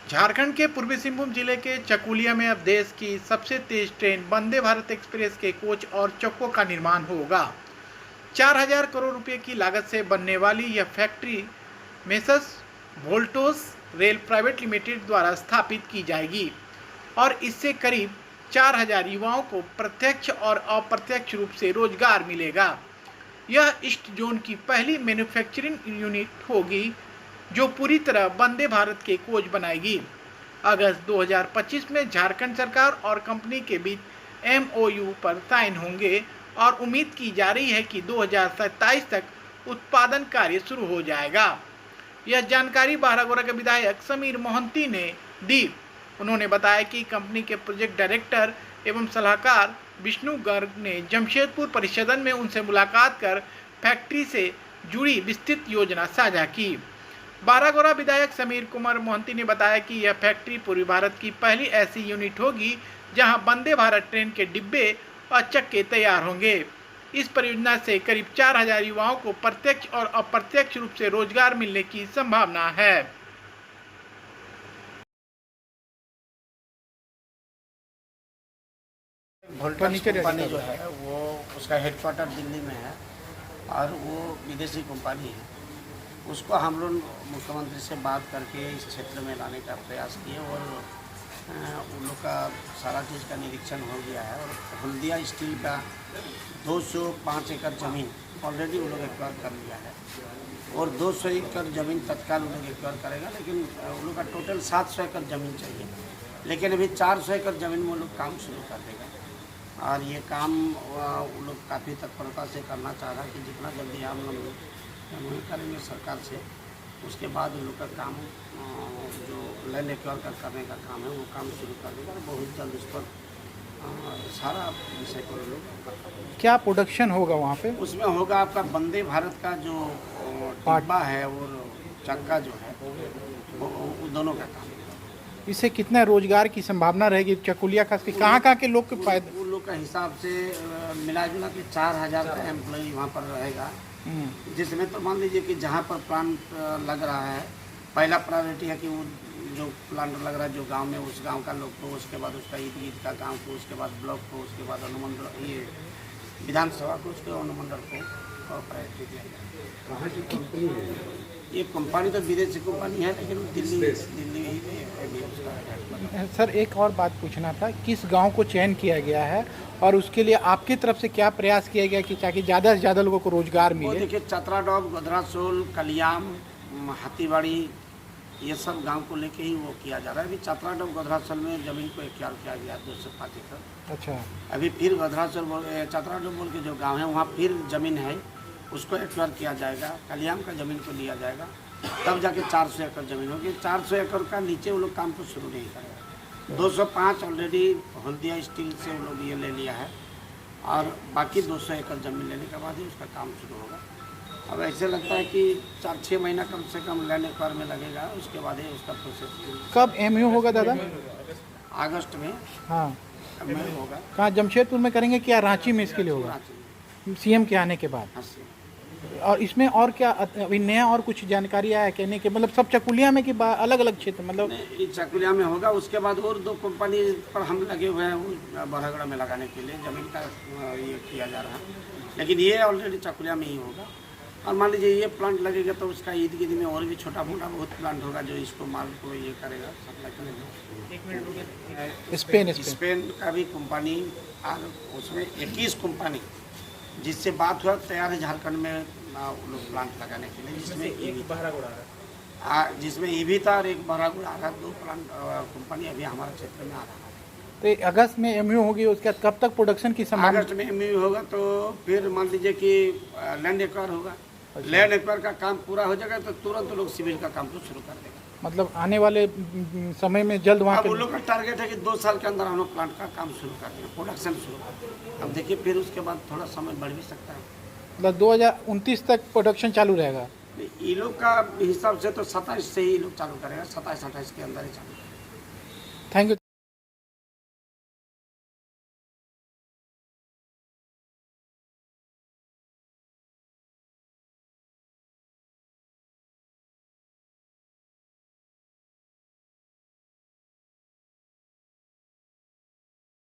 झारखंड के पूर्वी सिंहभूम जिले के चकुलिया में अब देश की सबसे तेज ट्रेन वंदे भारत एक्सप्रेस के कोच और चक्कों का निर्माण होगा। 4000 करोड़ रुपए की लागत से बनने वाली यह factory Messrs Voltos rail private limited द्वारा स्थापित की जाएगी और इससे करीब 4000 युवाओं को प्रत्यक्ष और अप्रत्यक्ष रूप से रोजगार मिलेगा। यह ईस्ट जोन की पहली मैन्युफैक्चरिंग यूनिट होगी जो पूरी तरह वंदे भारत के कोच बनाएगी। अगस्त 2025 में झारखंड सरकार और कंपनी के बीच MOU पर साइन होंगे और उम्मीद की जा रही है कि 2027 तक उत्पादन कार्य शुरू हो जाएगा। यह जानकारी बारागोरा के विधायक समीर मोहंती ने दी। उन्होंने बताया कि कंपनी के प्रोजेक्ट डायरेक्टर एवं सलाहकार विष्णु गर्ग ने जमशेदपुर परिषदन में उनसे मुलाकात कर फैक्ट्री से जुड़ी विस्तृत योजना साझा की। बारागोरा विधायक समीर कुमार मोहंती ने बताया कि यह फैक्ट्री पूर्वी भारत की पहली ऐसी यूनिट होगी जहां वंदे भारत ट्रेन के डिब्बे और चक्के तैयार होंगे। इस परियोजना से करीब 4000 युवाओं को प्रत्यक्ष और अप्रत्यक्ष रूप से रोजगार मिलने की संभावना है। वोल्टास कंपनी जो है वो उसका हेडक्वार्टर दिल्ली में है और वो विदेशी कंपनी है। उसको हम लोग मुख्यमंत्री से बात करके इस क्षेत्र में लाने का प्रयास किए और उन लोग का सारा चीज़ का निरीक्षण हो गया है और हल्दिया स्टील का 205 एकड़ ज़मीन ऑलरेडी उन लोग एक्वायर कर लिया है और 200 एकड़ ज़मीन तत्काल उन लोग एक्वायर करेगा, लेकिन उन लोग का टोटल 700 एकड़ ज़मीन चाहिए, लेकिन अभी 400 एकड़ ज़मीन में वो लोग काम शुरू कर देगा और ये काम उन लोग काफ़ी तत्परता से करना चाह रहा है कि जितना जल्दी हम लोग करेंगे सरकार से, उसके बाद उन लोग का काम जो लैंड एक्वायर करने का काम है वो काम शुरू कर देगा और बहुत जल्द उस पर सारा विषय पर लोग क्या प्रोडक्शन होगा वहाँ पे? उसमें होगा आपका वंदे भारत का जो डिब्बा है और चक्का जो है वो दोनों का काम है। इससे कितना रोजगार की संभावना रहेगी चकुलिया खास के कहाँ के लोग के फायदे? उन लोग का हिसाब से मिला जुला के 4000 का एम्प्लॉय वहाँ पर रहेगा, जिसमें तो मान लीजिए कि जहाँ पर प्लांट लग रहा है पहला प्रायोरिटी है कि वो जो प्लांट लग रहा है जो गांव में उस गांव का लोग को, उसके बाद उसका ईद का गांव को, उसके बाद ब्लॉक को, उसके बाद अनुमंडल ये विधानसभा को, उसके अनुमंडल को प्रायोरिटी दिया जाएगा। ये कंपनी तो विदेशी कंपनी है लेकिन दिल्ली ही में। सर एक और बात पूछना था, किस गांव को चयन किया गया है और उसके लिए आपकी तरफ से क्या प्रयास किया गया कि ताकि ज़्यादा से ज़्यादा लोगों को रोजगार मिले? देखिए चतराडॉग, गोधरासोल, कलियाम, हाथीबाड़ी ये सब गांव को लेके ही वो किया जा रहा है। अभी चतराडॉग गोधरासोल में ज़मीन को एक्वायर किया गया 205 एकड़। अच्छा, अभी फिर गोधरासोल चतराडॉग बोल के जो गाँव है वहाँ फिर ज़मीन है उसको एक्वायर किया जाएगा। कलियाम का ज़मीन को लिया जाएगा, तब जाके 400 एकड़ ज़मीन होगी। 400 एकड़ का नीचे वो लोग काम को शुरू नहीं करेगा। 205 ऑलरेडी हल्दिया स्टील से वो लोग ये ले लिया है और बाकी 200 एकड़ ज़मीन लेने के बाद ही उसका काम शुरू होगा। अब ऐसे लगता है कि 4-6 महीना कम से कम लैंड एक्वायर में लगेगा, उसके बाद ही उसका प्रोसेस। कब MOU होगा दादा? अगस्त में। हाँ, MOU होगा। कहाँ जमशेदपुर में करेंगे क्या रांची में इसके लिए होगा? CM के आने के बाद। और इसमें और क्या अभी नया और कुछ जानकारी आया कहने के मतलब सब चकुलिया में कि अलग अलग क्षेत्र मतलब? चकुलिया में होगा, उसके बाद और 2 कंपनी पर हम लगे हुए हैं बारागोड़ा में लगाने के लिए ज़मीन का ये किया जा रहा है, लेकिन ये ऑलरेडी चकुलिया में ही होगा। और मान लीजिए ये प्लांट लगेगा तो उसका ईद गिद में और भी छोटा मोटा बहुत प्लांट होगा जो इसको माल को ये करेगा, सप्लाई करेगा। स्पेन का भी कंपनी और उसमें 21 कंपनी जिससे बात हुआ तैयार है झारखंड में लोग प्लांट लगाने के लिए, जिसमें ईवी था और एक बारागोड़ा आ रहा। 2 प्लांट कंपनी अभी हमारे क्षेत्र में आ रहा है। तो अगस्त में MOU होगी, उसके बाद कब तक प्रोडक्शन की संभावना? अगस्त में MOU होगा तो फिर मान लीजिए कि लैंड एक्वायर होगा। लैंड एक्वायर का काम पूरा हो जाएगा तो तुरंत लोग सिविल का काम को शुरू कर देगा। मतलब आने वाले समय में जल्द वहाँ अब उन लोग का टारगेट है कि 2 साल के अंदर हम लोग प्लांट का काम शुरू कर देंगे, प्रोडक्शन शुरू कर देंगे। अब देखिए फिर उसके बाद थोड़ा समय बढ़ भी सकता है। मतलब 2029 तक प्रोडक्शन चालू रहेगा? ये लोग का हिसाब से तो 27 से ही लोग चालू करेगा, 27-28 के अंदर ही चालू। Thank you.